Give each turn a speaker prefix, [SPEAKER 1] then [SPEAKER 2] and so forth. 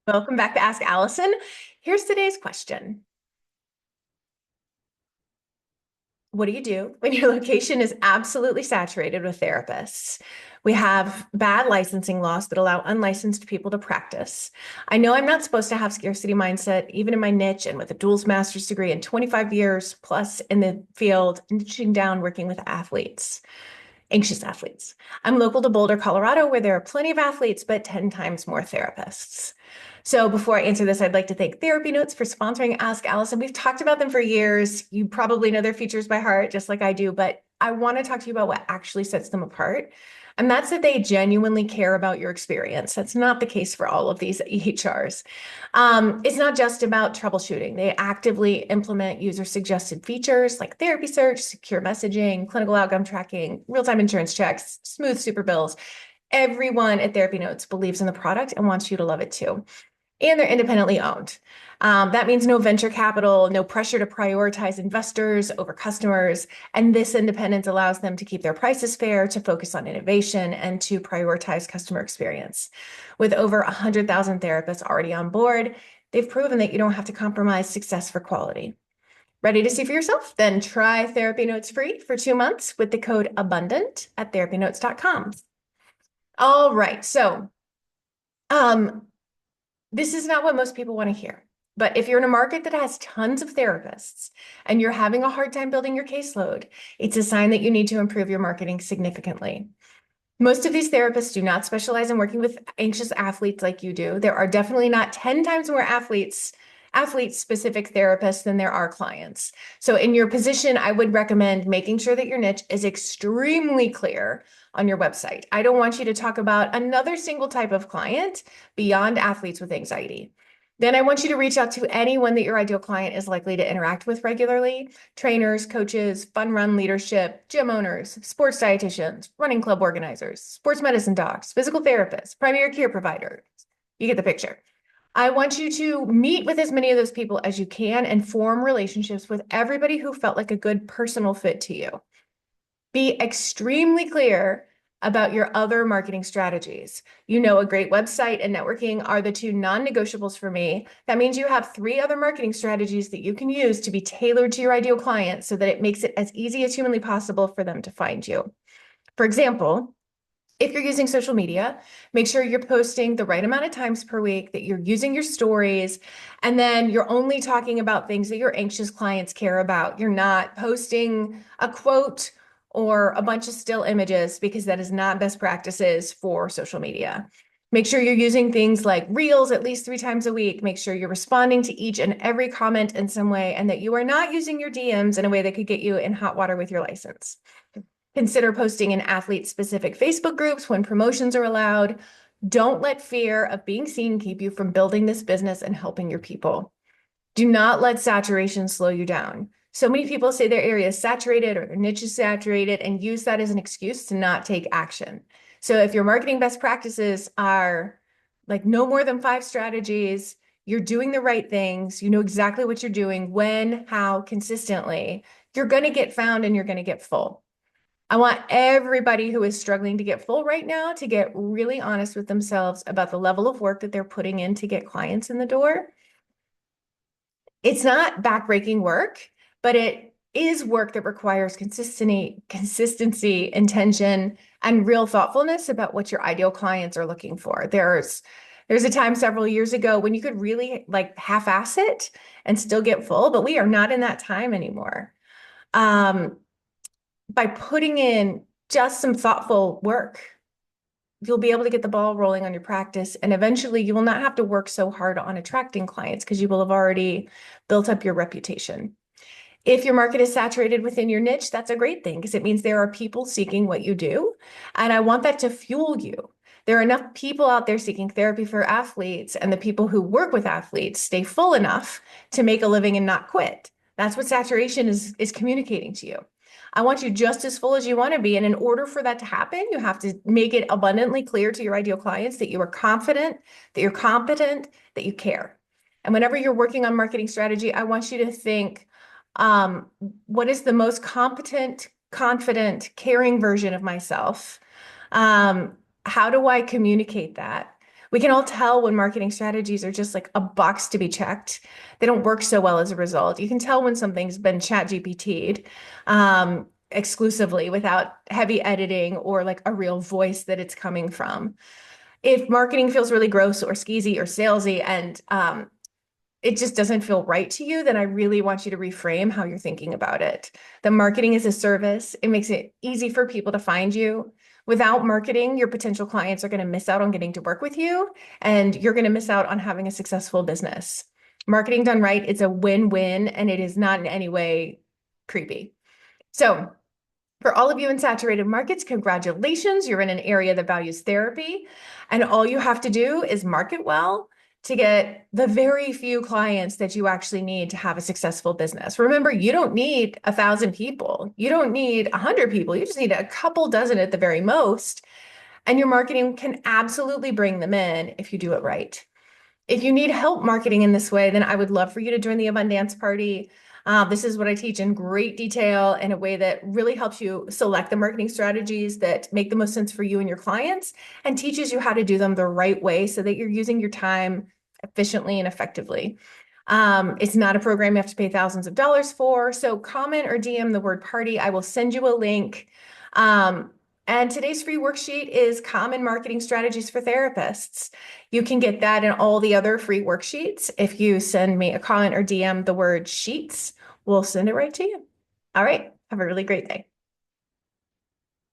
[SPEAKER 1] Welcome back to Ask Allison. Here's today's question. What do you do when your location is absolutely saturated with therapists? We have bad licensing laws that allow unlicensed people to practice. I know I'm not supposed to have scarcity mindset, even in my niche and with a dual master's degree and 25 years plus in the field, niching down working with athletes. Anxious athletes. I'm local to Boulder, Colorado, where there are plenty of athletes, but 10 times more therapists. So before I answer this, I'd like to thank TherapyNotes for sponsoring Ask Allison. We've talked about them for years. You probably know their features by heart, just like I do, but I want to talk to you about what actually sets them apart. And that's that they genuinely care about your experience. That's not the case for all of these EHRs. It's not just about troubleshooting. They actively implement user-suggested features like therapy search, secure messaging, clinical outcome tracking, real-time insurance checks, smooth super bills. Everyone at TherapyNotes believes in the product and wants you to love it too. And they're independently owned. That means no venture capital, no pressure to prioritize investors over customers. And this independence allows them to keep their prices fair, to focus on innovation, and to prioritize customer experience. With over 100,000 therapists already on board, they've proven that you don't have to compromise success for quality. Ready to see for yourself? Then try Therapy Notes free for 2 months with the code ABUNDANT at therapynotes.com. All right, so this is not what most people want to hear. But if you're in a market that has tons of therapists and you're having a hard time building your caseload, it's a sign that you need to improve your marketing significantly. Most of these therapists do not specialize in working with anxious athletes like you do. There are definitely not 10 times more athlete-specific therapists than there are clients. So in your position, I would recommend making sure that your niche is extremely clear on your website. I don't want you to talk about another single type of client beyond athletes with anxiety. Then I want you to reach out to anyone that your ideal client is likely to interact with regularly: trainers, coaches, fun run leadership, gym owners, sports dietitians, running club organizers, sports medicine docs, physical therapists, primary care providers. You get the picture. I want you to meet with as many of those people as you can and form relationships with everybody who felt like a good personal fit to you. Be extremely clear about your other marketing strategies. You know, a great website and networking are the two non-negotiables for me. That means you have 3 other marketing strategies that you can use to be tailored to your ideal client so that it makes it as easy as humanly possible for them to find you. For example, if you're using social media, make sure you're posting the right amount of times per week, that you're using your stories, and then you're only talking about things that your anxious clients care about. You're not posting a quote or a bunch of still images, because that is not best practices for social media. Make sure you're using things like reels at least 3 times a week. Make sure you're responding to each and every comment in some way, and that you are not using your DMs in a way that could get you in hot water with your license. Consider posting in athlete-specific Facebook groups when promotions are allowed. Don't let fear of being seen keep you from building this business and helping your people. Do not let saturation slow you down. So many people say their area is saturated or their niche is saturated and use that as an excuse to not take action. So if your marketing best practices are like no more than 5 strategies, you're doing the right things, you know exactly what you're doing, when, how, consistently, you're going to get found and you're going to get full. I want everybody who is struggling to get full right now to get really honest with themselves about the level of work that they're putting in to get clients in the door. It's not backbreaking work, but it is work that requires consistency, intention, and real thoughtfulness about what your ideal clients are looking for. There's a time several years ago when you could really like half-ass it and still get full, but we are not in that time anymore. By putting in just some thoughtful work, you'll be able to get the ball rolling on your practice, and eventually you will not have to work so hard on attracting clients because you will have already built up your reputation. If your market is saturated within your niche, that's a great thing because it means there are people seeking what you do, and I want that to fuel you. There are enough people out there seeking therapy for athletes, and the people who work with athletes stay full enough to make a living and not quit. That's what saturation is communicating to you. I want you just as full as you want to be. And in order for that to happen, you have to make it abundantly clear to your ideal clients that you are confident, that you're competent, that you care. And whenever you're working on marketing strategy, I want you to think, what is the most competent, confident, caring version of myself? How do I communicate that? We can all tell when marketing strategies are just like a box to be checked. They don't work so well as a result. You can tell when something's been chat GPT'd exclusively without heavy editing or like a real voice that it's coming from. If marketing feels really gross or skeezy or salesy and it just doesn't feel right to you, then I really want you to reframe how you're thinking about it. The marketing is a service. It makes it easy for people to find you. Without marketing, your potential clients are going to miss out on getting to work with you, and you're going to miss out on having a successful business. Marketing done right, it's a win-win, and it is not in any way creepy. So, for all of you in saturated markets, congratulations. You're in an area that values therapy, and all you have to do is market well to get the very few clients that you actually need to have a successful business. Remember, you don't need 1,000 people. You don't need 100 people. You just need a couple dozen at the very most. And your marketing can absolutely bring them in if you do it right. If you need help marketing in this way, then I would love for you to join the Abundance Party. This is what I teach in great detail in a way that really helps you select the marketing strategies that make the most sense for you and your clients and teaches you how to do them the right way so that you're using your time efficiently and effectively. It's not a program you have to pay thousands of dollars for. So comment or DM the word party. I will send you a link. And today's free worksheet is common marketing strategies for therapists. You can get that and all the other free worksheets. If you send me a comment or DM the word sheets, we'll send it right to you. All right. Have a really great day.